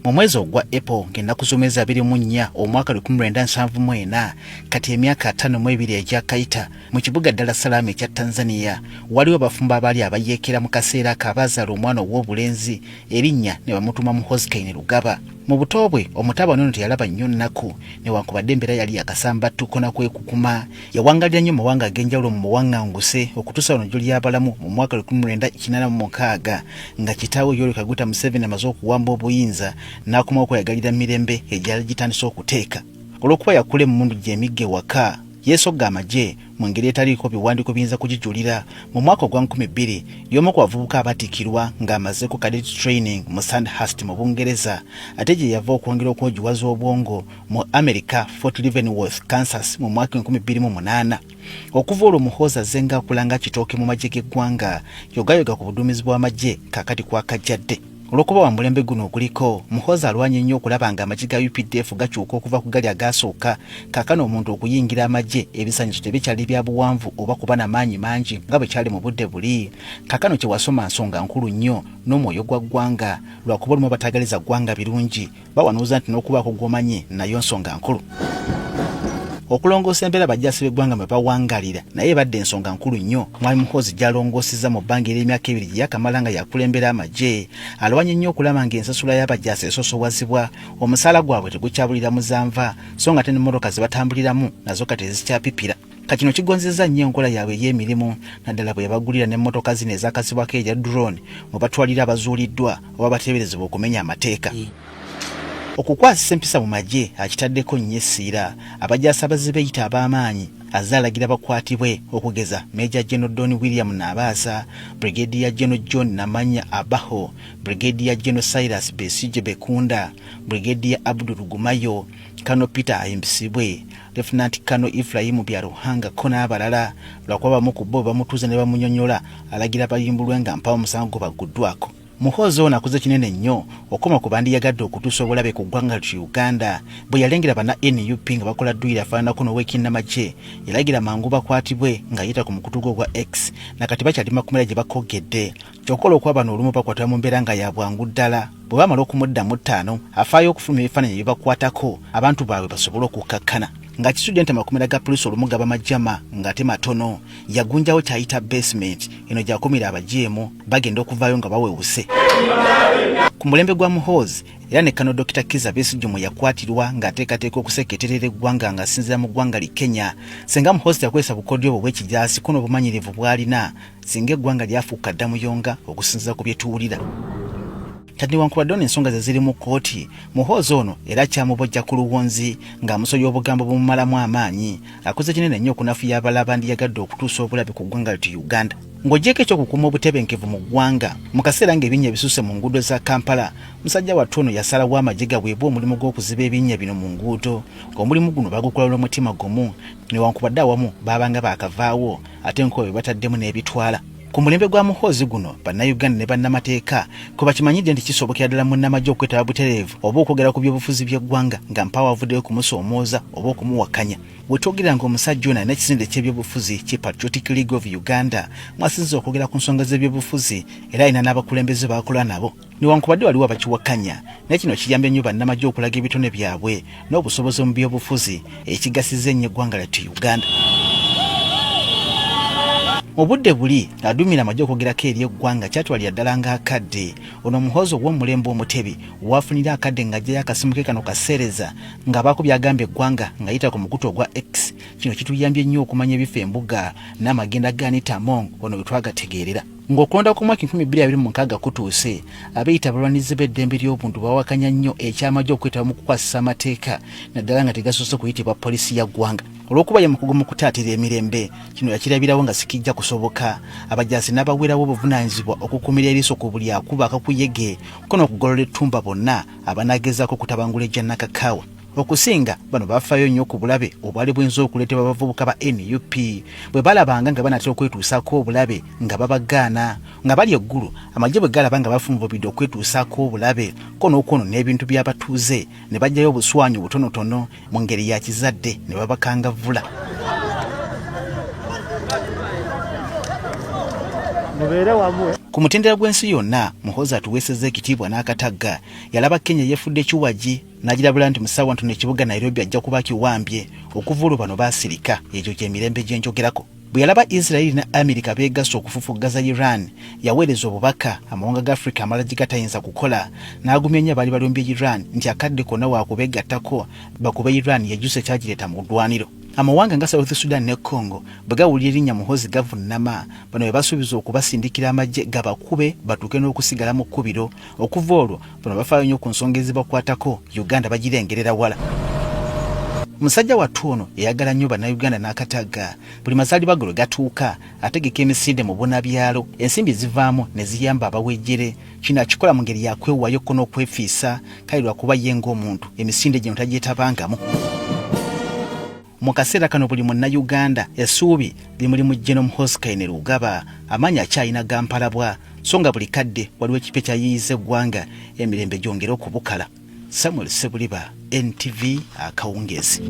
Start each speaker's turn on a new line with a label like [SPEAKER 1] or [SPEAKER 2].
[SPEAKER 1] Mu mwezi ogwa April ng'ennaku z'omwezi 24 omwaka 1974 kati emyaka 52 egyakayita mu kibuga Dar es Salaam ekya Tanzania waliwo abafumbo abaali abayeekera mu kaseera akabazaala omwana ow'obulenzi erinnya ne bamutuma Muhoozi Kainerugaba. Mu buto bwe omutabani ono teyalaba nnyo nnaku newankubadde embeera yali yakasambattuko na kwekukuma. Yawangalira nnyo mawanga ag'enjawulo mu buwaŋŋanguse okutuusa wano gy'olyabalamu mu mwaka 1986 nga kitaawe Yoweri Kaguta Museveni amaze okuwamba obuyinza n'akomawo okweyagalira mirembe egyali gitandise okuteeka. Olw'okuba yakula emmundu gy'emigga ewaka yeesogga amagye mu ngeri etaliiko biwandiiko biyinza kugijulira. Mu mwaka ogwa 2000 y'omu ku bavubuka abatiikirwa ng'amaze ku cadet training mu Sandhurst mu Bungereza ate gye yava okwongera okwogiwaza obwongo mu America Fort Leavenworth, Kansas mu mwaka 2008. Okuva olwo Muhoozi azze ng'akulanga kitooke mu magye g'eggwanga yogayoga ku buduumizi bw'amagye kaakati kwakajjadde. Olw'okuba wa mulembe guno oguliko Muhoozi alwanye nnyo okulaba nga amagye ga UPDF gakyuka okuva ku gali agasooka kaakano omuntu okuyingira amagye ebisaanyizo tebikyali bya buwanvu oba kuba n'amaanyi mangi nga bwe kyali mu budde buli. Kaakano kye wasoma nsonga nkulu nnyo n'omwoyo gwa ggwanga lwakuba olumu batagaliza ggwanga birungi bawanuuza nti n'okubaako gw'omanyi nayo nsonga nkulu. Okulongoosa embeera bajaasi b'eggwanga mwe bawangalira naye ebadde ensonga nkulu nnyo. Mwami Muhoozi gy'alongoosezza mu bbanga ery'emyaka 2 gye yakamala nga yakulembera amagye alwanye nnyo okulaba ng'ensasula y'abajaasi esoosowazibwa, omusaala gwabwe tegukyabulira muzanva so nga ate n'emmotoka ze batambuliramu nazo kati ezikyapipira. Kino kigonzezza nnyo enkola yaabwe ey'emirimu naddala bwe yabagulira n'emmotoka zino ezaakasibwako erya drone mwe batwalira abazuuliddwa oba bateeberezebwa okumenya amateeka. Okukwasisa empisa mu magye akitaddeko nnyo essiira. Abajaasi abazze beeyita ab'amaanyi azze alagira bakwatibwe okugeza Major General Don William Nabaasa, Brigadier General John Namanya Abaho, Brigadier General Cyrus Besigye Bekunda, Brigadier Abdul Gumayo, Kano Peter Ayimbisibwe, Lieutenant Kano Ephraim Byaruhanga ko n'abalala lwakuba bamu ku bo bamutuuza ne bamunyonyola alagira bayimbulwe nga mpawo omusango baguddwako. Muhoozi ono akuze kinene nnyo okoma ku bandi yagadde okutuusa obulabe ku ggwanga lya Uganda bwe yalengera bana NUP nga bakola dduyiro afaananako n'ow'ekinnamagye yalagira mangu bakwatibwe ng'ayita ku mukutu gwe gwa X nakati bakyali makomera gye bakogedde. Kyokkola okuba bano olumu bakwatibwa mu mbeera nga ya bwangu ddala. Bwe bamala okumuddamu ttaano afaayo okufulumya ebifaananyi bye bakwatako abantu baabwe basobole okukkakkana. Nga kisudde nti amakomera ga poliisi olumu gaba majjama ng'ate matono yagunjawo kyayita basement eno gyakumira abajeemu bagenda okuvaayo nga bawewuse. Ku mulembe gwa Muhoozi era ne Kano Dr. Kizza Besigye mwe yakwatirwa ng'ateekateeka okuseketerera eggwanga ng'asinziira mu ggwanga li Kenya. Singa Muhoozi yakozesa bukodyo obwo bw'ekijaasi ko n'obumanyirivu bw'alina singa eggwanga lyafuuka ddamuyonga okusinziira ku bye tuwulira. Kati newankubadde ensonga ze ziri mu kkooti Muhoozi ono era kyamubojja ku luwonzi ng'amusobya obugambo bumumalamu amaanyi akoze kinene nnyo okunafuya abalala bandiyagadde okutuusa obulabe ku ggwanga lya Uganda. Ng'ogyeko ekyokukuuma obutebenkevu mu ggwanga mu kaseera ng'ebinnya bisuuse mu nguudo za Kampala musajja wattu ono yasalawo amagye gaweebwe omulimu gw'okuziba ebinnya bino mu nguudo ng'omulimu guno bagukola n'omutima gumu newankubadde awamu baabanga baakavaawo ate nkobe bataddemu n'ebitwala. Ku mulembe gwa Muhoozi guno bannayuganda ne bannamateeka kwe bakimanyidde nti kisobokera ddala munnamagye okwetaba butereevu oba okwogera ku by'obufuzi by'eggwanga nga mpawo avuddeyo kumusoomooza oba okumuwakanya. Bwe twogera ng'omusajja ono alina ekisinde ky'ebyobufuzi ki Patriotic League of Uganda mwasinziza okwogera ku nsonga z'ebyobufuzi era alina n'abakulembeze baakola nabo. Newankubadde waliwo abakiwakanya naye kino kiyambye nnyo bannamagye okulaga ebitone byabwe n'obusobozi mu byobufuzi ekigasizza ennyo eggwanga lyattu Uganda. Mu budde buli adumira amagye okwogerako eri eggwanga kyatwalira ddala ng'akadde ono Muhoozi ow'omulembe omutebi waafunira akadde ng'ajjayo akasimu ke kano kaseereza ng'abaako byagamba eggwanga ng'ayita ku mukutu ogwa X. Kino kituyambye nnyo okumanya ebifo embuga n'amagenda ga Anita Among ono bwe twagategeerera. Ng'okulonda ku mwaka 2026 kutuuse abeeyita abalwanizi b'eddembe ly'obuntu bawakanya nnyo ekyamagye okwetaba mu kukwasisa amateeka naddala nga tegasoose kuyitibwa poliisi ya ggwanga. Olw'okuba ye mukugu mu kutaatira emirembe kino yakirabirawo nga sikijja kusoboka. Abajaasi n'abaweerawo obuvunaanyizibwa okukuumira eriiso ku buli akuba akakuyege ko n'okugolola ettumba bonna abanaagezaako okutabangula ejja Nakakaawa. Okusinga bano bafaayo nnyo ku bulabe obwali buyinza okuleetebwa abavubuka ba NUP bwe balabanga nga banatera okwetuusaako obulabe nga babagaana nga bali eggulu amagye bwe galaba nga bafumbubidde okwetuusaako obulabe ko n'okwono n'ebintu by'abatuuze ne bajjayo obuswanyu butonotono mu ngeri ya kizadde ne babakangavvula.
[SPEAKER 2] mubeere wamu.
[SPEAKER 1] Ku mutendera gw'ensi yonna Muhoozi atuweesezza ekitiibwa n'akatagga yalaba Kenya yeefudde kiwagi n'agirabula nti musawa ntono ekibuga Nairobi ajja kuba kiwambye okuva olwo bano baasirika ekyo ky'emirembe gye njogerako. Bwe yalaba Israeli ne Amerika beegasse okufufuggaza Iran yaweereza obubaka amawanga ga Afrika amalala gye gatayinza kukola n'agumya nnyo abaali balumbye Iran nti akadde konna waakubeegattako bakube Iran yejjuse kyagireeta mu ddwaniro. Amawanga nga South Sudan ne Congo bwe gawulira erinnya Muhoozi gavunnama bano bwe basuubiza okubasindikira amagye gabakube batuuke n'okusigala mu kkubiro. Okuva olwo bano bafaayo nnyo ku nsonga ezibakwatako Uganda bagirengerera wala. Musajja wattu ono eyagala nnyo bannayuganda n'akatagga buli mazaalibwa ge gatuuka ategeka emisinde mu bunabyalo ensimbi zivaamu ne ziyamba abawejjere. Kino akikola mu ngeri yakwewaayo ko n'okwefiisa kale lwakuba ye ng'omuntu emisinde gino tagyetabangamu. Mu kaseera kano buli munnayuganda essuubi limuli mu Gen. Muhoozi Kainerugaba amaanyi akyalina gampalabwa so nga buli kadde waliwo ekipe kyayiyiza eggwanga emirembe gyongera okubukala. Samuel Sebuliba, NTV Akawungezi.